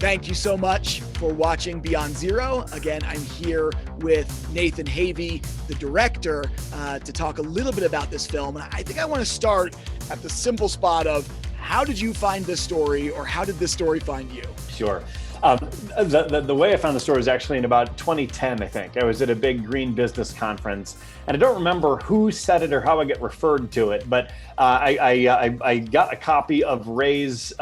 Thank you so much for watching Beyond Zero. Again, I'm here with Nathan Havey, the director, to talk a little bit about this film. And I think I want to start at the simple spot of how did you find this story, or how did this story find you? Sure. The way I found the story was actually in about 2010, I think. I was at a big green business conference, and I don't remember who said it or how I get referred to it, but I got a copy of Ray's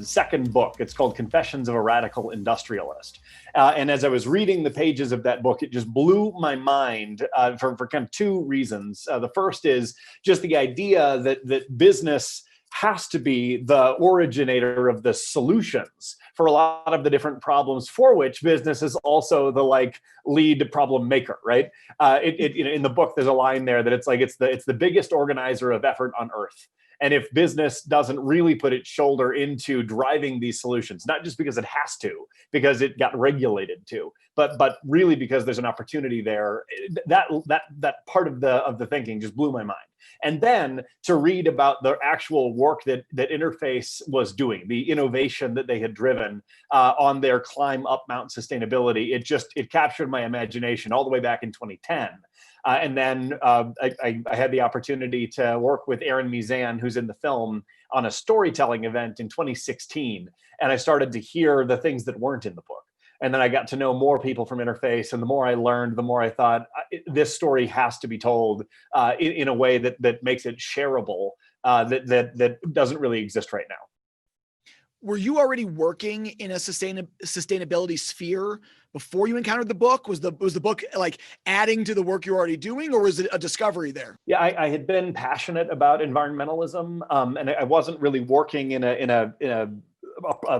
second book. It's called Confessions of a Radical Industrialist. And as I was reading the pages of that book, it just blew my mind for kind of two reasons. The first is just the idea that business has to be the originator of the solutions for a lot of the different problems for which business is also the lead problem maker, right? In the book, there's a line there that it's the biggest organizer of effort on earth. And if business doesn't really put its shoulder into driving these solutions, not just because it has to, because it got regulated to, but really because there's an opportunity there, that part of the thinking just blew my mind. And then to read about the actual work that Interface was doing, the innovation that they had driven on their climb up Mount sustainability, it captured my imagination all the way back in 2010. And then I had the opportunity to work with Aaron Mizan, who's in the film, on a storytelling event in 2016. And I started to hear the things that weren't in the book. And then I got to know more people from Interface. And the more I learned, the more I thought this story has to be told in a way that makes it shareable, that doesn't really exist right now. Were you already working in a sustainability sphere before you encountered the book? Was the book adding to the work you're already doing, or was it a discovery there? Yeah, I had been passionate about environmentalism, and I wasn't really working in a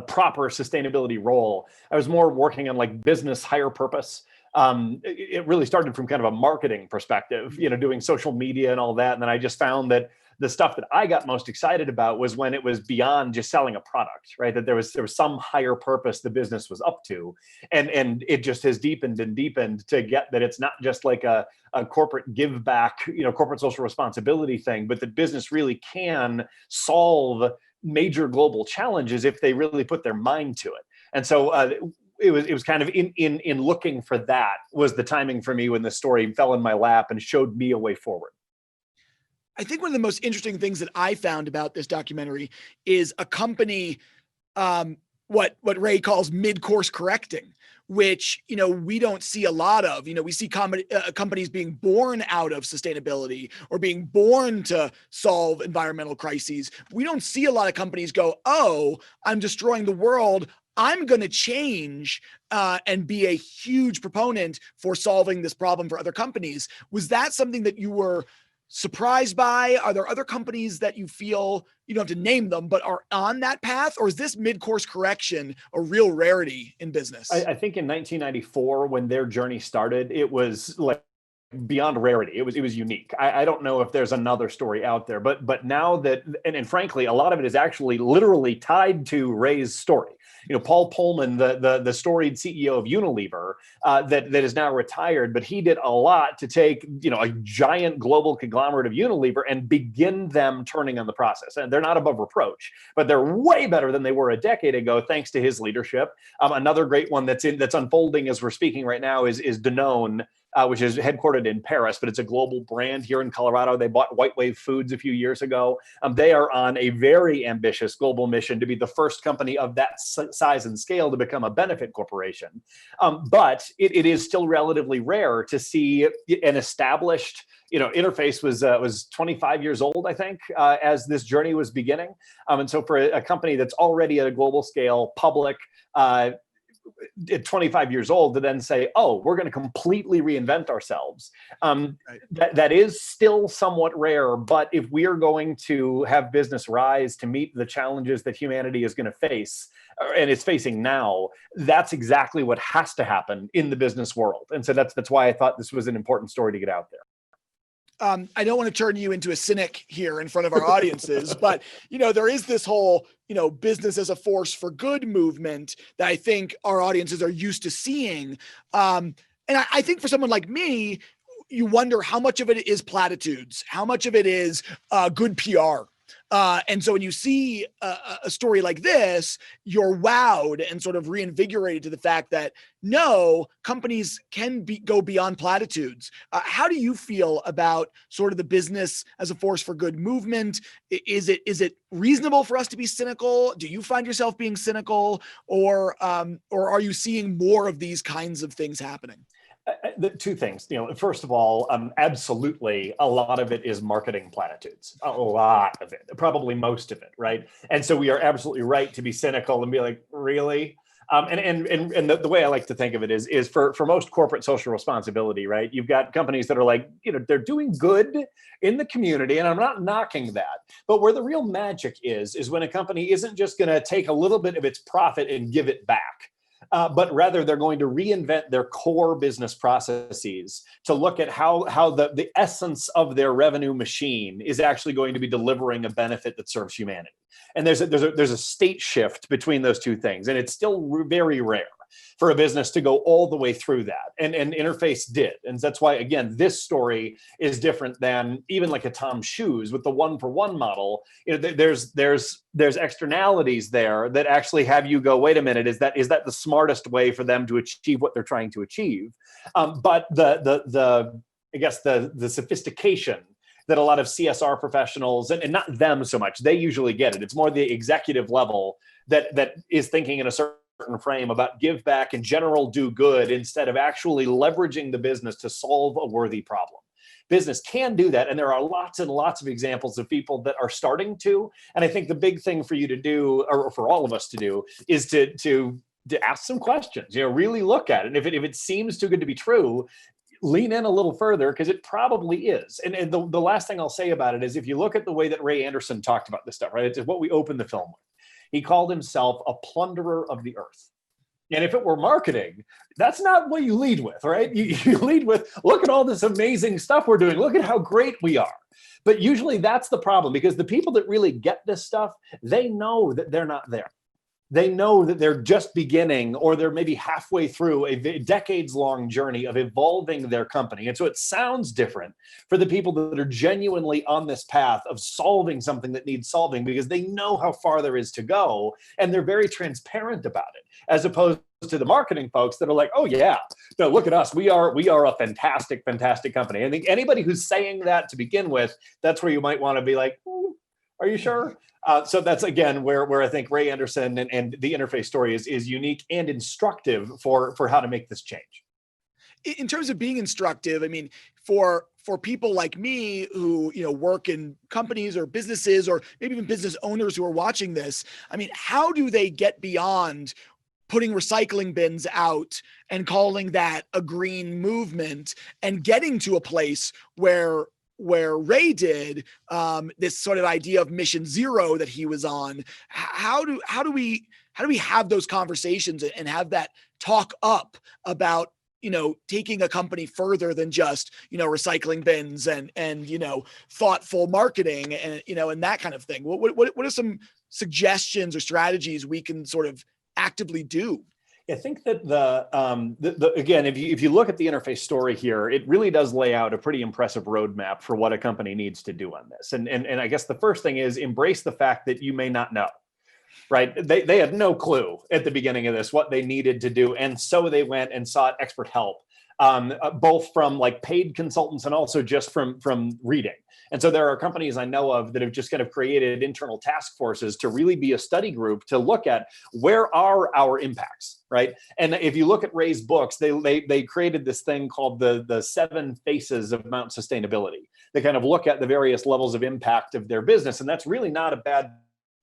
proper sustainability role. I was more working on business higher purpose. It really started from kind of a marketing perspective, doing social media and all that. And then I just found that the stuff that I got most excited about was when it was beyond just selling a product, right? That there was some higher purpose the business was up to. And it just has deepened and deepened to get that it's not just like a corporate give back, corporate social responsibility thing, but that business really can solve major global challenges if they really put their mind to it. And so it was kind of in looking for that was the timing for me when the story fell in my lap and showed me a way forward. I think one of the most interesting things that I found about this documentary is a company, what Ray calls mid-course correcting, which, we don't see a lot of. We see companies being born out of sustainability or being born to solve environmental crises. We don't see a lot of companies go, oh, I'm destroying the world, I'm going to change and be a huge proponent for solving this problem for other companies. Was that something that you were surprised by? Are there other companies that you feel, you don't have to name them, but are on that path? Or is this mid-course correction a real rarity in business? I think in 1994, when their journey started, it was beyond rarity. It was unique. I don't know if there's another story out there, but now that, and frankly, a lot of it is actually literally tied to Ray's story. Paul Pullman, the storied CEO of Unilever, that is now retired, but he did a lot to take, a giant global conglomerate of Unilever and begin them turning on the process. And they're not above reproach, but they're way better than they were a decade ago, thanks to his leadership. Another great one that's unfolding as we're speaking right now is Danone, which is headquartered in Paris, but it's a global brand here in Colorado. They bought White Wave Foods a few years ago. They are on a very ambitious global mission to be the first company of that size and scale to become a benefit corporation. But it is still relatively rare to see an established, Interface was 25 years old, I think, as this journey was beginning. And so for a company that's already at a global scale, public, at 25 years old, to then say, oh, we're going to completely reinvent ourselves. That is still somewhat rare, but if we are going to have business rise to meet the challenges that humanity is going to face, and is facing now, that's exactly what has to happen in the business world. And so that's why I thought this was an important story to get out there. I don't want to turn you into a cynic here in front of our audiences, but, there is this whole, business as a force for good movement that I think our audiences are used to seeing. And I think for someone like me, you wonder how much of it is platitudes, how much of it is good PR, And so when you see a story like this, you're wowed and sort of reinvigorated to the fact that no, companies can go beyond platitudes. How do you feel about sort of the business as a force for good movement? Is it reasonable for us to be cynical? Do you find yourself being cynical, or are you seeing more of these kinds of things happening? The two things, first of all, absolutely, a lot of it is marketing platitudes. A lot of it, probably most of it, right? And so we are absolutely right to be cynical and be like, really? And the way I like to think of it is for most corporate social responsibility, right? You've got companies that are like, they're doing good in the community, and I'm not knocking that. But where the real magic is when a company isn't just going to take a little bit of its profit and give it back. But rather, they're going to reinvent their core business processes to look at how the essence of their revenue machine is actually going to be delivering a benefit that serves humanity. And there's a state shift between those two things, and it's still very rare for a business to go all the way through that. And Interface did. And that's why, again, this story is different than even like a Tom's Shoes with the 1-for-1 model. There's externalities there that actually have you go, wait a minute, is that the smartest way for them to achieve what they're trying to achieve? But the I guess the sophistication that a lot of CSR professionals, and not them so much, they usually get it. It's more the executive level that is thinking in a certain frame about give back and general do good instead of actually leveraging the business to solve a worthy problem. Business can do that, and there are lots and lots of examples of people that are starting to. And I think the big thing for you to do, or for all of us to do, is to ask some questions. Really look at it. And if it seems too good to be true, lean in a little further, because it probably is. And the last thing I'll say about it is, if you look at the way that Ray Anderson talked about this stuff, right? It's what we opened the film with. He called himself a plunderer of the earth. And if it were marketing, that's not what you lead with, right? You lead with, look at all this amazing stuff we're doing. Look at how great we are. But usually that's the problem, because the people that really get this stuff, they know that they're not there. They know that they're just beginning, or they're maybe halfway through a decades-long journey of evolving their company. And so it sounds different for the people that are genuinely on this path of solving something that needs solving, because they know how far there is to go, and they're very transparent about it, as opposed to the marketing folks that are like, oh yeah, no, look at us. We are a fantastic, fantastic company. I think anybody who's saying that to begin with, that's where you might want to be like, are you sure? So that's, again, where I think Ray Anderson and the Interface story is unique and instructive for how to make this change. In terms of being instructive, I mean, for people like me who, work in companies or businesses, or maybe even business owners who are watching this, I mean, how do they get beyond putting recycling bins out and calling that a green movement, and getting to a place where Ray did, this sort of idea of mission zero that he was on? How do we have those conversations and have that talk up about, taking a company further than just, recycling bins and thoughtful marketing and that kind of thing? What are some suggestions or strategies we can sort of actively do? I think that again, if you look at the Interface story here, it really does lay out a pretty impressive roadmap for what a company needs to do on this. And I guess the first thing is embrace the fact that you may not know, right? They had no clue at the beginning of this what they needed to do, and so they went and sought expert help, both from like paid consultants and also just from reading. And so there are companies I know of that have just kind of created internal task forces to really be a study group to look at where are our impacts, right? And if you look at Ray's books, they created this thing called the 7 faces of Mount Sustainability. They kind of look at the various levels of impact of their business, and that's really not a bad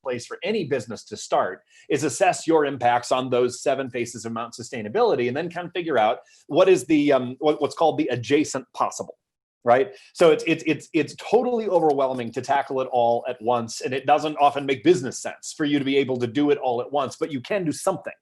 place for any business to start, is assess your impacts on those 7 faces of Mount Sustainability, and then kind of figure out what is the what's called the adjacent possible. Right. So it's totally overwhelming to tackle it all at once. And it doesn't often make business sense for you to be able to do it all at once, but you can do something.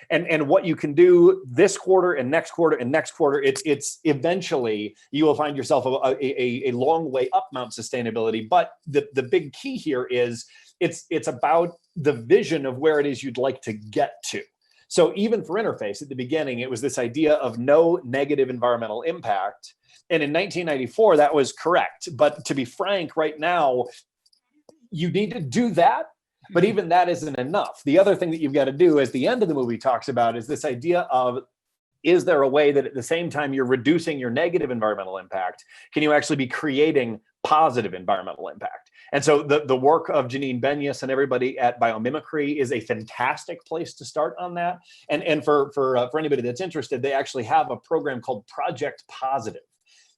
And what you can do this quarter and next quarter and next quarter, it's eventually you will find yourself a long way up Mount Sustainability. But the big key here is it's about the vision of where it is you'd like to get to. So even for Interface at the beginning, it was this idea of no negative environmental impact. And in 1994, that was correct. But to be frank, right now, you need to do that, but even that isn't enough. The other thing that you've got to do, as the end of the movie talks about, is this idea of, is there a way that at the same time you're reducing your negative environmental impact, can you actually be creating positive environmental impact? And so the work of Janine Benyus and everybody at Biomimicry is a fantastic place to start on that. And for anybody that's interested, they actually have a program called Project Positive.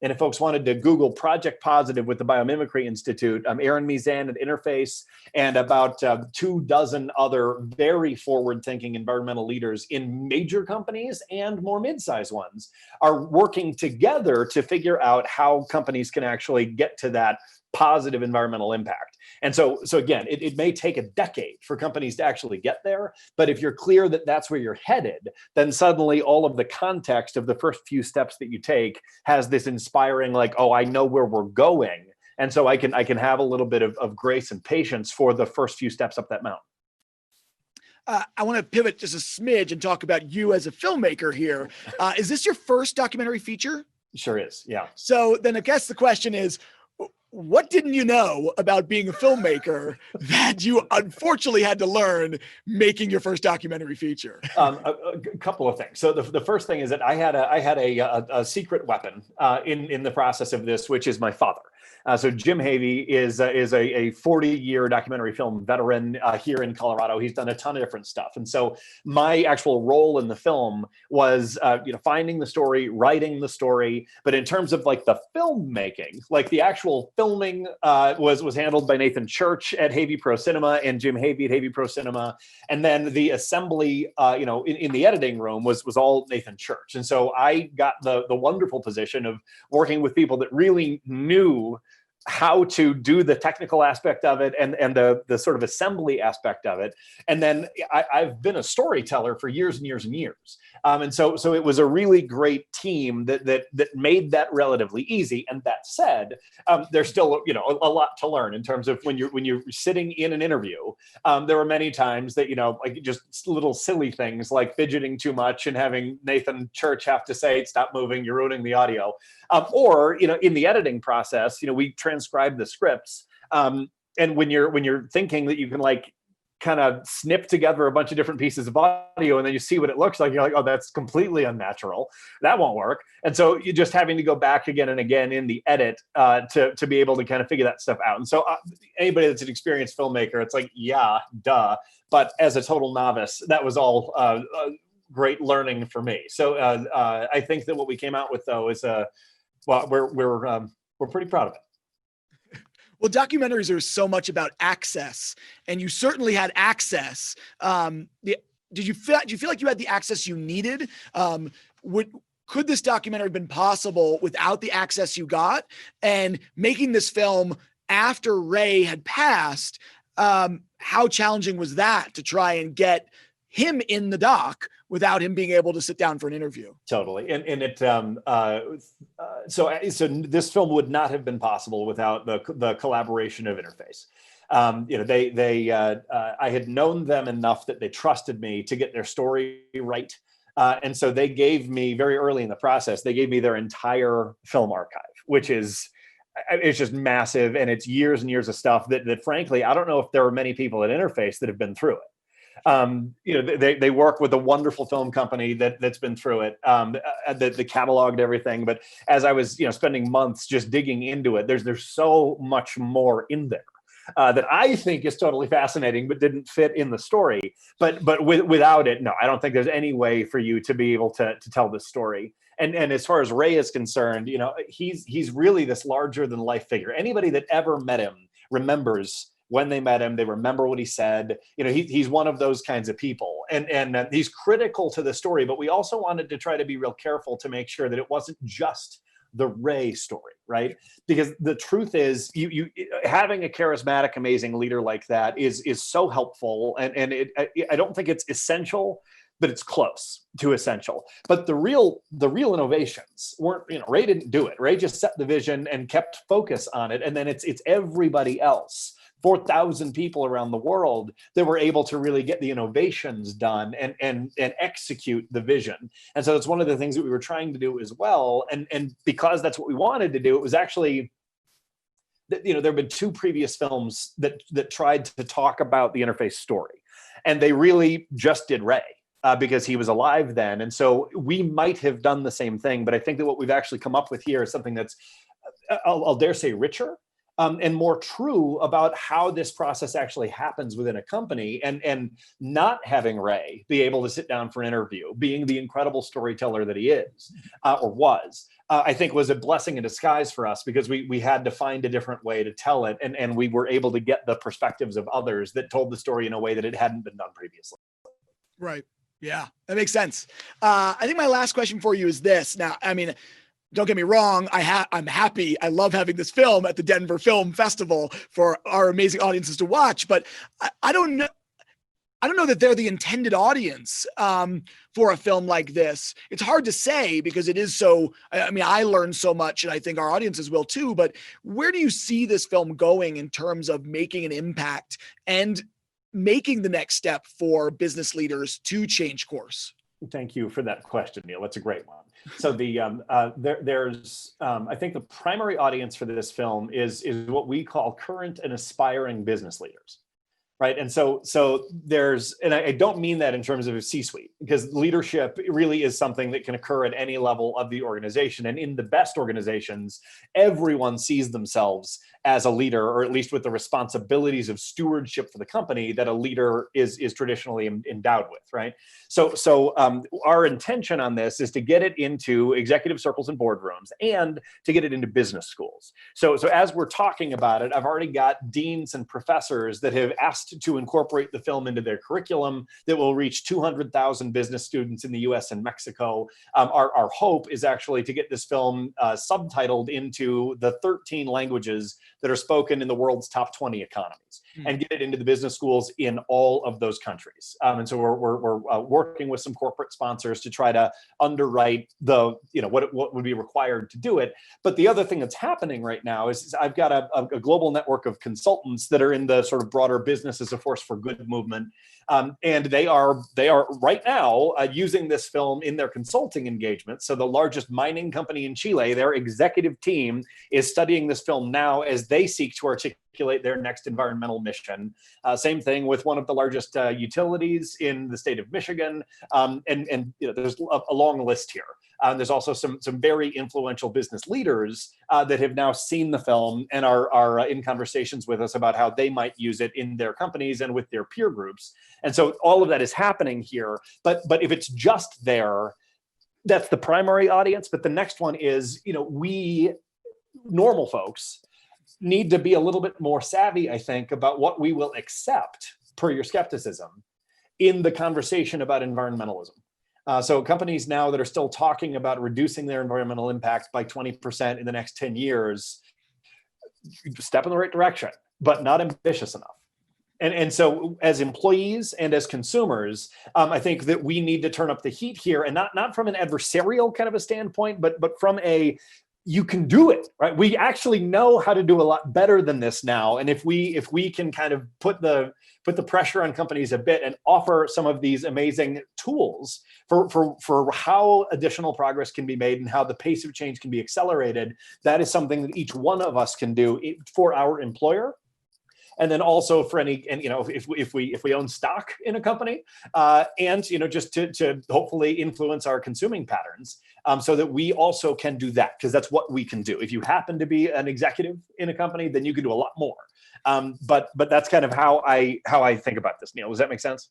And if folks wanted to Google Project Positive with the Biomimicry Institute, Aaron Mizan at Interface and about 24 other very forward-thinking environmental leaders in major companies and more mid-sized ones are working together to figure out how companies can actually get to that positive environmental impact. And so again, it may take a decade for companies to actually get there, but if you're clear that that's where you're headed, then suddenly all of the context of the first few steps that you take has this inspiring, like, oh, I know where we're going. And so I can have a little bit of grace and patience for the first few steps up that mountain. I want to pivot just a smidge and talk about you as a filmmaker here. Is this your first documentary feature? Sure is, yeah. So then I guess the question is, what didn't you know about being a filmmaker that you unfortunately had to learn making your first documentary feature? A couple of things. So the first thing is that I had a secret weapon in the process of this, which is my father. So Jim Havey is a 40-year documentary film veteran here in Colorado. He's done a ton of different stuff. And so my actual role in the film was finding the story, writing the story. But in terms of like the filmmaking, like the actual filming was handled by Nathan Church at Havey Pro Cinema and Jim Havey at Havey Pro Cinema. And then the assembly, in the editing room was all Nathan Church. And so I got the wonderful position of working with people that really knew how to do the technical aspect of it and the sort of assembly aspect of it. And then I've been a storyteller for years and years and years. And so it was a really great team that made that relatively easy. And that said, there's still, a lot to learn in terms of when you're sitting in an interview. There were many times that, like just little silly things like fidgeting too much and having Nathan Church have to say, stop moving, you're ruining the audio. Or in the editing process, we transcribe the scripts. And when you're thinking that you can like kind of snip together a bunch of different pieces of audio and then you see what it looks like, you're like, oh, that's completely unnatural. That won't work. And so you're just having to go back again and again in the edit to be able to kind of figure that stuff out. And so anybody that's an experienced filmmaker, it's like, yeah, duh. But as a total novice, that was all great learning for me. So I think that what we came out with though is we're pretty proud of it. Well, documentaries are so much about access, and you certainly had access. Did you feel like you had the access you needed? Could this documentary have been possible without the access you got? And making this film after Ray had passed, how challenging was that to try and get him in the doc without him being able to sit down for an interview? Totally. And it, so this film would not have been possible without the collaboration of Interface. I had known them enough that they trusted me to get their story right. And so they gave me very early in the process, they gave me their entire film archive, which is, it's just massive. And it's years and years of stuff that frankly, I don't know if there are many people at Interface that have been through it. They work with a wonderful film company that's been through it, that cataloged everything. But as I was, spending months just digging into it, there's so much more in there that I think is totally fascinating, but didn't fit in the story. But without it, no, I don't think there's any way for you to be able to tell this story. And as far as Ray is concerned, he's really this larger than life figure. Anybody that ever met him remembers when they met him, they remember what he said. He's one of those kinds of people, and he's critical to the story. But we also wanted to try to be real careful to make sure that it wasn't just the Ray story, right? Because the truth is, you having a charismatic, amazing leader like that is so helpful, and I don't think it's essential, but it's close to essential. But the real innovations weren't, Ray didn't do it. Ray just set the vision and kept focus on it, and then it's everybody else. 4,000 people around the world that were able to really get the innovations done and execute the vision. And so that's one of the things that we were trying to do as well. And because that's what we wanted to do, it was actually there have been two previous films that tried to talk about the interface story, and they really just did Ray. Because he was alive then. And so we might have done the same thing, but I think that what we've actually come up with here is something that's, I'll dare say, richer and more true about how this process actually happens within a company, and not having Ray be able to sit down for an interview, being the incredible storyteller that he is or was, I think was a blessing in disguise for us, because we had to find a different way to tell it. And we were able to get the perspectives of others that told the story in a way that it hadn't been done previously. Right. Yeah, that makes sense. I think my last question for you is this. Now, I mean, don't get me wrong. I'm happy. I love having this film at the Denver Film Festival for our amazing audiences to watch, but I don't know. I don't know that they're the intended audience for a film like this. It's hard to say because it is so, I mean, I learned so much, and I think our audiences will too, but where do you see this film going in terms of making an impact and making the next step for business leaders to change course? Thank you for that question, Neil. That's a great one. So there's I think the primary audience for this film is what we call current and aspiring business leaders. Right. And so there's, and I don't mean that in terms of a C-suite, because leadership really is something that can occur at any level of the organization. And in the best organizations, everyone sees themselves as a leader, or at least with the responsibilities of stewardship for the company that a leader is traditionally endowed with. Right. So our intention on this is to get it into executive circles and boardrooms, and to get it into business schools. So as we're talking about it, I've already got deans and professors that have asked to incorporate the film into their curriculum that will reach 200,000 business students in the US and Mexico. Our hope is actually to get this film subtitled into the 13 languages that are spoken in the world's top 20 economies, and get it into the business schools in all of those countries. And so we're working with some corporate sponsors to try to underwrite the, what would be required to do it. But the other thing that's happening right now is I've got a global network of consultants that are in the sort of broader business as a force for good movement. And they are right now using this film in their consulting engagements. So the largest mining company in Chile, their executive team is studying this film now as they seek to articulate their next environmental mission. Same thing with one of the largest utilities in the state of Michigan. And there's a long list here. There's also some very influential business leaders that have now seen the film and are in conversations with us about how they might use it in their companies and with their peer groups. And so all of that is happening here. But if it's just there, that's the primary audience. But the next one is, we normal folks need to be a little bit more savvy, I think, about what we will accept, per your skepticism, in the conversation about environmentalism. So companies now that are still talking about reducing their environmental impact by 20% in the next 10 years, step in the right direction, but not ambitious enough. And so as employees and as consumers, I think that we need to turn up the heat here, and not from an adversarial kind of a standpoint, but from a, you can do it, right? We actually know how to do a lot better than this now. And if we can kind of put the pressure on companies a bit and offer some of these amazing tools for how additional progress can be made and how the pace of change can be accelerated, that is something that each one of us can do for our employer. And then also for any, and if we own stock in a company, and just to hopefully influence our consuming patterns, so that we also can do that, because that's what we can do. If you happen to be an executive in a company, then you can do a lot more. But that's kind of how I think about this, Neil. Does that make sense?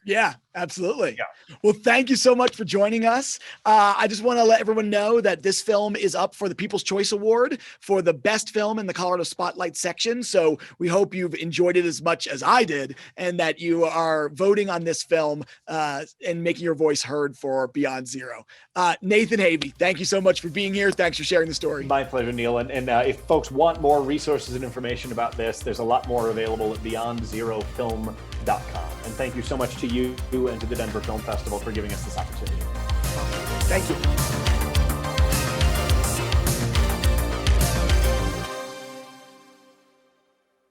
Yeah, absolutely. Yeah. Well, thank you so much for joining us. I just want to let everyone know that this film is up for the People's Choice Award for the best film in the Colorado Spotlight section. So we hope you've enjoyed it as much as I did, and that you are voting on this film and making your voice heard for Beyond Zero. Nathan Havey, thank you so much for being here. Thanks for sharing the story. My pleasure, Neil. And if folks want more resources and information about this, there's a lot more available at beyondzerofilm.com. And thank you so much to you and to the Denver Film Festival for giving us this opportunity. Thank you.